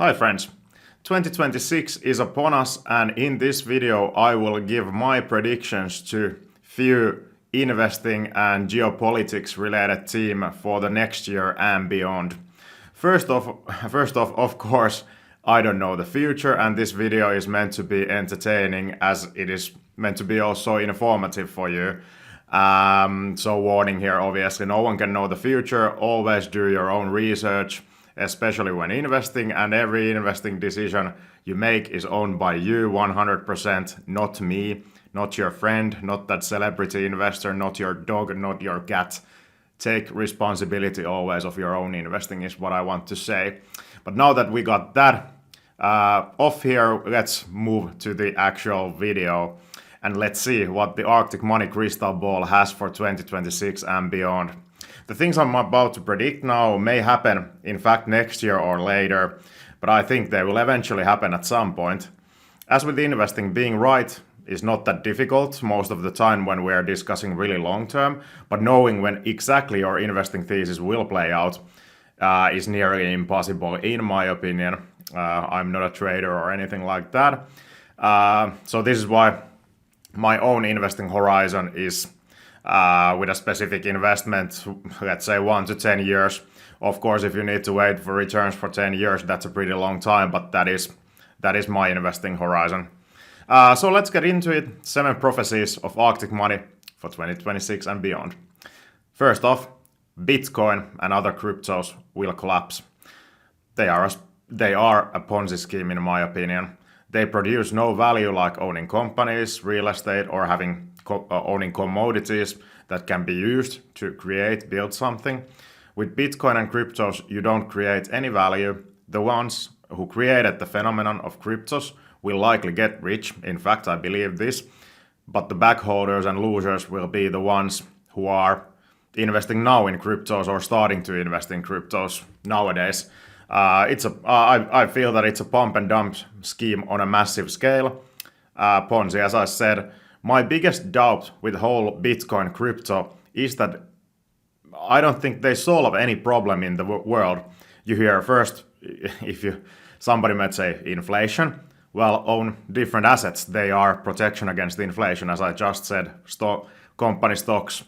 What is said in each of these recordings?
Hi friends, 2026 is upon us, and in this video I will give my predictions to few investing and geopolitics related theme for the next year and beyond. First off, of course, I don't know the future, and this video is meant to be entertaining as it is meant to be also informative for you. So warning here, obviously no one can know the future. Always do your own research, especially when investing, and every investing decision you make is owned by you 100%, not me, not your friend, not that celebrity investor, not your dog, not your cat. Take responsibility always of your own investing is what I want to say. But now that we got that off here, let's move to the actual video and let's see what the Arctic Money crystal ball has for 2026 and beyond. The things I'm about to predict now may happen, in fact, next year or later, but I think they will eventually happen at some point. As with investing, being right is not that difficult most of the time when we are discussing really long term, but knowing when exactly your investing thesis will play out is nearly impossible, in my opinion. I'm not a trader or anything like that. So this is why my own investing horizon is with a specific investment, let's say 1 to 10 years. Of course, if you need to wait for returns for 10 years, that's a pretty long time, but that is my investing horizon. So let's get into it. 7 prophecies of Arctic Money for 2026 and beyond. First off, Bitcoin and other cryptos will collapse. They are a Ponzi scheme, in my opinion. They produce no value like owning companies, real estate, or owning commodities that can be used to build something. With Bitcoin and cryptos, you don't create any value. The ones who created the phenomenon of cryptos will likely get rich. In fact, I believe this. But the backholders and losers will be the ones who are investing now in cryptos or starting to invest in cryptos nowadays. I feel that it's a pump and dump scheme on a massive scale. Ponzi, as I said, my biggest doubt with the whole Bitcoin crypto is that I don't think they solve any problem in the world. You hear first, somebody might say inflation, well, own different assets. They are protection against inflation, as I just said. Company stocks,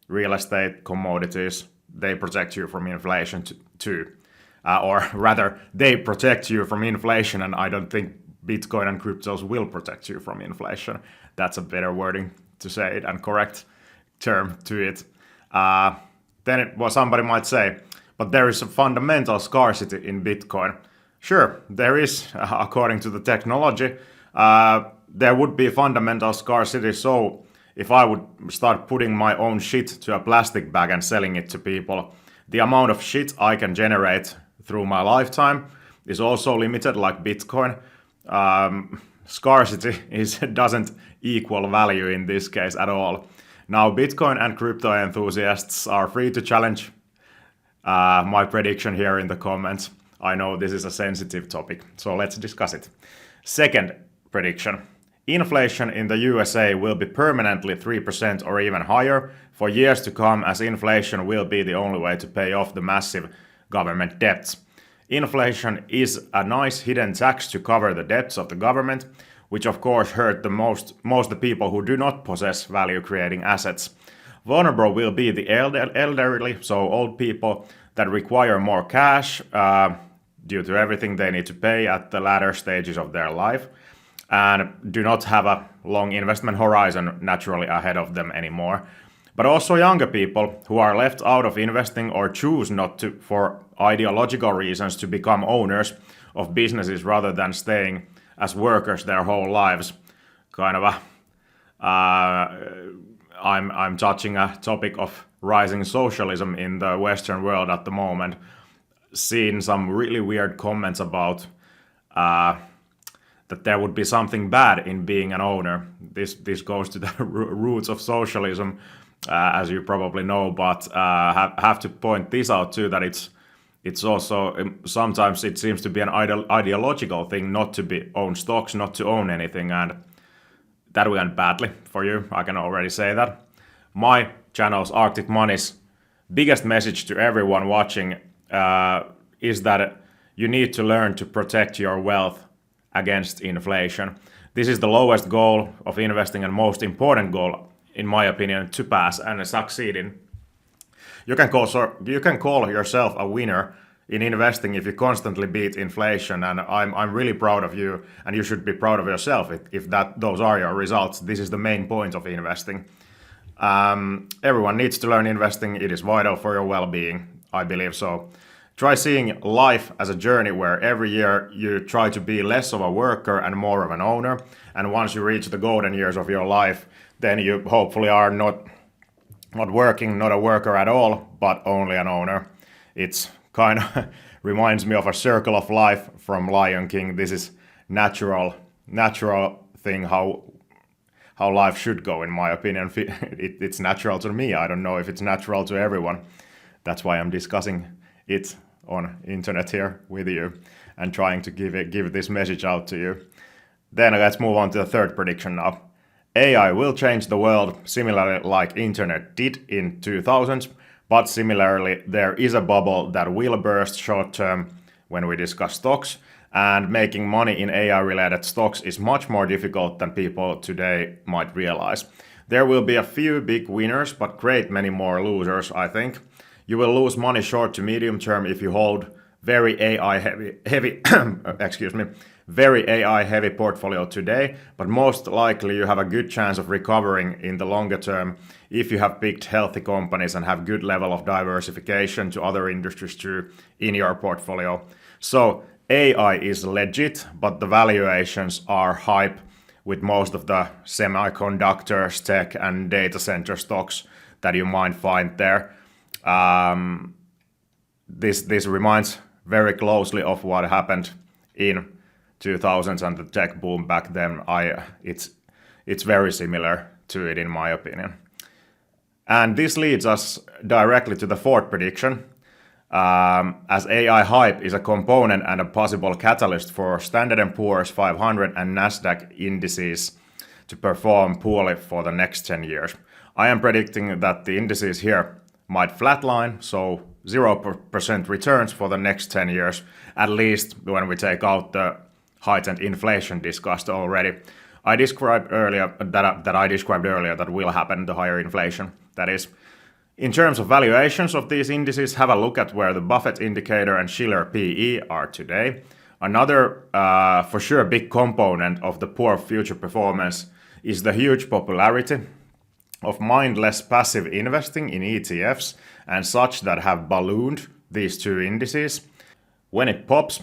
real estate, commodities, they protect you from inflation too. Or rather, they protect you from inflation, and I don't think Bitcoin and cryptos will protect you from inflation. That's a better wording to say it and correct term to it. Somebody might say, but there is a fundamental scarcity in Bitcoin. Sure, there is, according to the technology. There would be fundamental scarcity, so if I would start putting my own shit to a plastic bag and selling it to people, the amount of shit I can generate through my lifetime is also limited, like Bitcoin. Scarcity doesn't equal value in this case at all. Now, Bitcoin and crypto enthusiasts are free to challenge my prediction here in the comments. I know this is a sensitive topic, so let's discuss it. Second prediction. Inflation in the USA will be permanently 3% or even higher for years to come, as inflation will be the only way to pay off the massive government debts. Inflation is a nice hidden tax to cover the debts of the government, which of course hurt the most the people who do not possess value-creating assets. Vulnerable will be the elderly, so old people that require more cash due to everything they need to pay at the latter stages of their life, and do not have a long investment horizon naturally ahead of them anymore. But also younger people who are left out of investing or choose not to for ideological reasons to become owners of businesses rather than staying as workers their whole lives. I'm touching a topic of rising socialism in the Western world at the moment. Seen some really weird comments about that there would be something bad in being an owner. This goes to the roots of socialism, as you probably know, but have to point this out too, that it's also sometimes it seems to be an ideological thing not to own stocks, not to own anything, and that went badly for you. I can already say that. My channel's Arctic Money's biggest message to everyone watching is that you need to learn to protect your wealth against inflation. This is the lowest goal of investing and most important goal, in my opinion, to pass and succeed in. You can call yourself a winner in investing if you constantly beat inflation, and I'm really proud of you, and you should be proud of yourself if those are your results. This is the main point of investing. Everyone needs to learn investing. It is vital for your well-being, I believe so. Try seeing life as a journey where every year you try to be less of a worker and more of an owner. And once you reach the golden years of your life, then you hopefully are not working, not a worker at all, but only an owner. It's kind of reminds me of a circle of life from Lion King. This is natural thing how life should go, in my opinion. It's natural to me. I don't know if it's natural to everyone. That's why I'm discussing it on internet here with you and trying to give this message out to you. Then let's move on to the third prediction now. AI will change the world similarly like internet did in 2000s, but similarly there is a bubble that will burst short term when we discuss stocks, and making money in AI related stocks is much more difficult than people today might realize. There will be a few big winners, but great many more losers, I think. You will lose money short to medium term if you hold very AI heavy very AI heavy portfolio today, but most likely you have a good chance of recovering in the longer term if you have picked healthy companies and have good level of diversification to other industries too in your portfolio. So AI is legit, but the valuations are hype with most of the semiconductors, tech and data center stocks that you might find there. This reminds very closely of what happened in 2000s and the tech boom back then. It's very similar to it, in my opinion. And this leads us directly to the fourth prediction. As AI hype is a component and a possible catalyst for S&P 500 and Nasdaq indices to perform poorly for the next 10 years. I am predicting that the indices here might flatline, so 0% returns for the next 10 years, at least when we take out the heightened inflation discussed already. I described earlier that will happen, the higher inflation, that is. In terms of valuations of these indices, have a look at where the Buffett indicator and Shiller PE are today. Another, for sure, big component of the poor future performance is the huge popularity of mindless passive investing in ETFs and such that have ballooned these two indices. When it pops,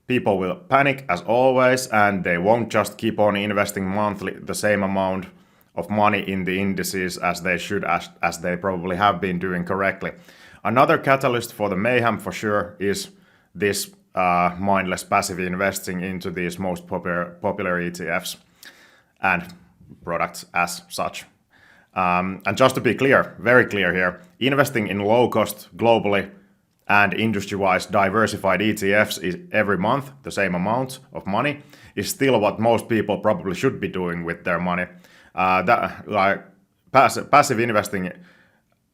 people will panic as always, and they won't just keep on investing monthly the same amount of money in the indices as they should, as they probably have been doing correctly. Another catalyst for the mayhem for sure is this mindless passive investing into these most popular ETFs and products as such. And just to be clear, very clear here, investing in low-cost, globally and industry-wise diversified ETFs is every month the same amount of money is still what most people probably should be doing with their money. Passive investing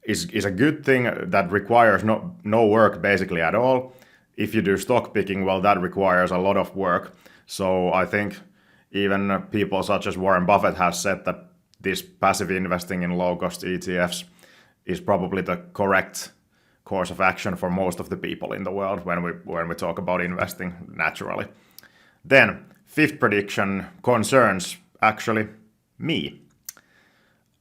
is a good thing that requires no work basically at all. If you do stock picking, well, that requires a lot of work. So I think even people such as Warren Buffett has said that this passive investing in low-cost ETFs is probably the correct course of action for most of the people in the world when we talk about investing naturally. Then, fifth prediction concerns actually me.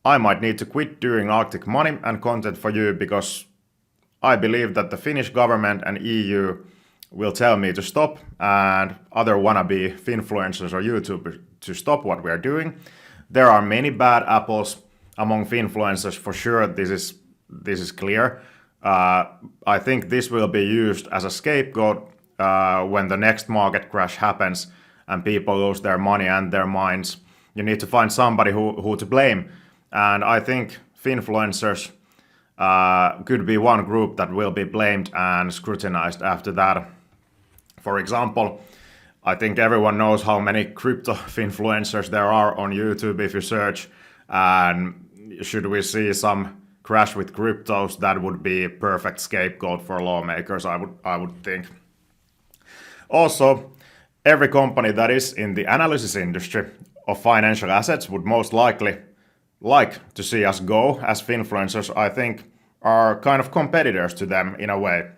I might need to quit doing Arctic Money and content for you because I believe that the Finnish government and EU will tell me to stop and other wannabe finfluencers or YouTubers to stop what we are doing. There are many bad apples among finfluencers for sure. This is clear. I think this will be used as a scapegoat when the next market crash happens and people lose their money and their minds. You need to find somebody who to blame. And I think finfluencers could be one group that will be blamed and scrutinized after that. For example, I think everyone knows how many crypto finfluencers there are on YouTube if you search. And should we see some crash with cryptos, that would be a perfect scapegoat for lawmakers, I would think. Also, every company that is in the analysis industry of financial assets would most likely like to see us go, as finfluencers, I think, are kind of competitors to them in a way.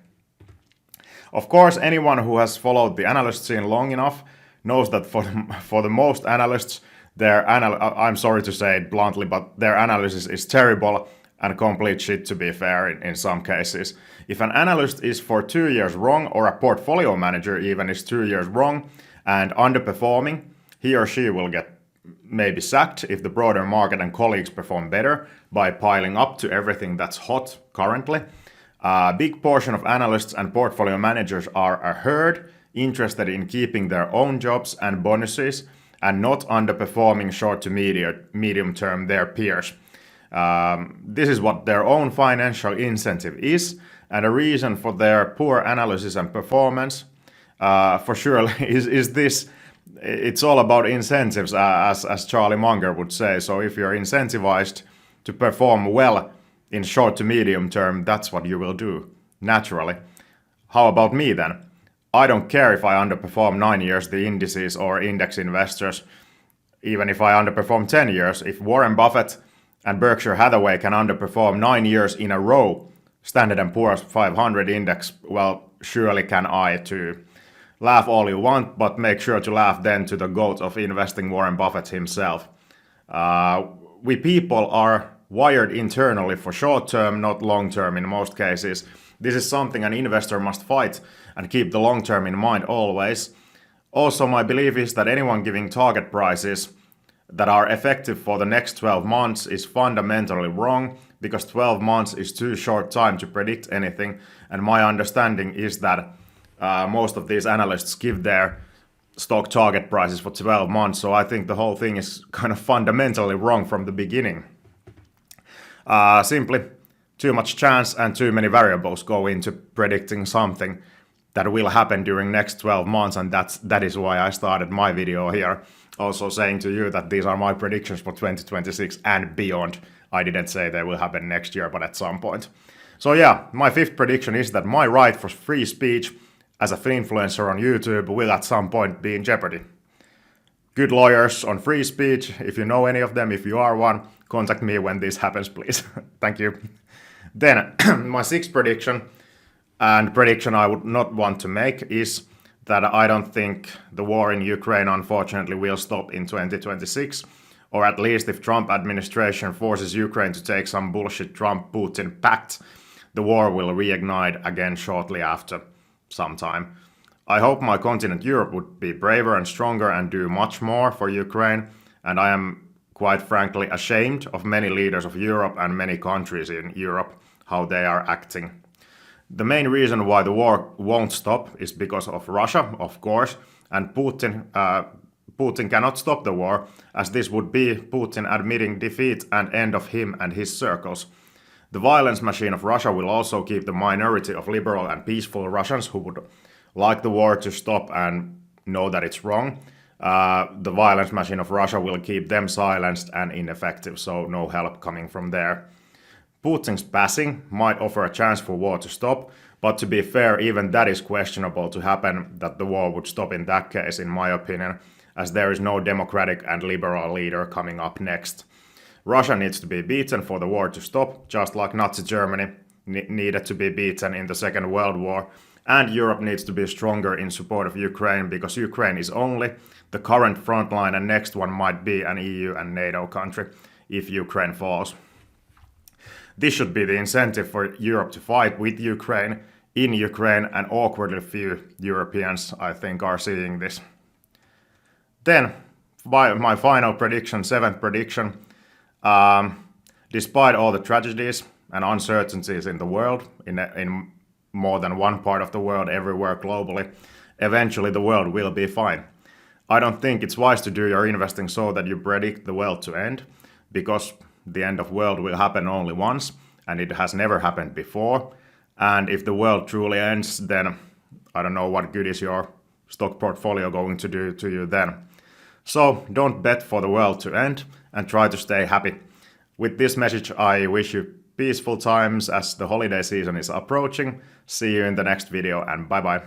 Of course, anyone who has followed the analyst scene long enough knows that for the most analysts, I'm sorry to say it bluntly, but their analysis is terrible and complete shit, to be fair, in some cases. If an analyst is for 2 years wrong, or a portfolio manager even is 2 years wrong and underperforming, he or she will get maybe sacked if the broader market and colleagues perform better by piling up to everything that's hot currently. A big portion of analysts and portfolio managers are a herd interested in keeping their own jobs and bonuses and not underperforming short to medium term their peers. This is what their own financial incentive is, and a reason for their poor analysis and performance for sure is this. It's all about incentives, as Charlie Munger would say. So if you're incentivized to perform well in short to medium term, that's what you will do, naturally. How about me then? I don't care if I underperform 9 years the indices or index investors, even if I underperform 10 years. If Warren Buffett and Berkshire Hathaway can underperform 9 years in a row Standard & Poor's 500 index, well, surely can I too. Laugh all you want, but make sure to laugh then to the GOAT of investing, Warren Buffett himself. We people are wired internally for short term, not long term in most cases. This is something an investor must fight and keep the long term in mind always. Also, my belief is that anyone giving target prices that are effective for the next 12 months is fundamentally wrong, because 12 months is too short time to predict anything, and my understanding is that most of these analysts give their stock target prices for 12 months, so I think the whole thing is kind of fundamentally wrong from the beginning. Simply too much chance and too many variables go into predicting something that will happen during next 12 months, and that is why I started my video here, also saying to you that these are my predictions for 2026 and beyond. I didn't say they will happen next year, but at some point. So yeah, my fifth prediction is that my right for free speech as a influencer on YouTube will at some point be in jeopardy. Good lawyers on free speech, if you know any of them, if you are one, contact me when this happens, please. Thank you. Then, my sixth prediction, and prediction I would not want to make, is that I don't think the war in Ukraine, unfortunately, will stop in 2026, or at least if Trump administration forces Ukraine to take some bullshit Trump-Putin pact, the war will reignite again shortly after some time. I hope my continent Europe would be braver and stronger and do much more for Ukraine, and I am quite frankly ashamed of many leaders of Europe and many countries in Europe, how they are acting. The main reason why the war won't stop is because of Russia, of course, and Putin cannot stop the war, as this would be Putin admitting defeat and end of him and his circles. The violence machine of Russia will also keep the minority of liberal and peaceful Russians who would like the war to stop and know that it's wrong. The violence machine of Russia will keep them silenced and ineffective, so no help coming from there. Putin's passing might offer a chance for war to stop, but to be fair, even that is questionable to happen, that the war would stop in that case, in my opinion, as there is no democratic and liberal leader coming up next. Russia needs to be beaten for the war to stop, just like Nazi Germany needed to be beaten in the Second World War, and Europe needs to be stronger in support of Ukraine, because Ukraine is only the current front line, and next one might be an EU and NATO country if Ukraine falls. This should be the incentive for Europe to fight with Ukraine, in Ukraine, and awkwardly few Europeans, I think, are seeing this. Then, my final prediction, seventh prediction. Despite all the tragedies and uncertainties in the world, in more than one part of the world, everywhere globally, eventually the world will be fine. I don't think it's wise to do your investing so that you predict the world to end, because the end of world will happen only once, and it has never happened before. And if the world truly ends, then I don't know what good is your stock portfolio going to do to you then. So don't bet for the world to end, and try to stay happy. With this message, I wish you peaceful times as the holiday season is approaching. See you in the next video, and bye bye.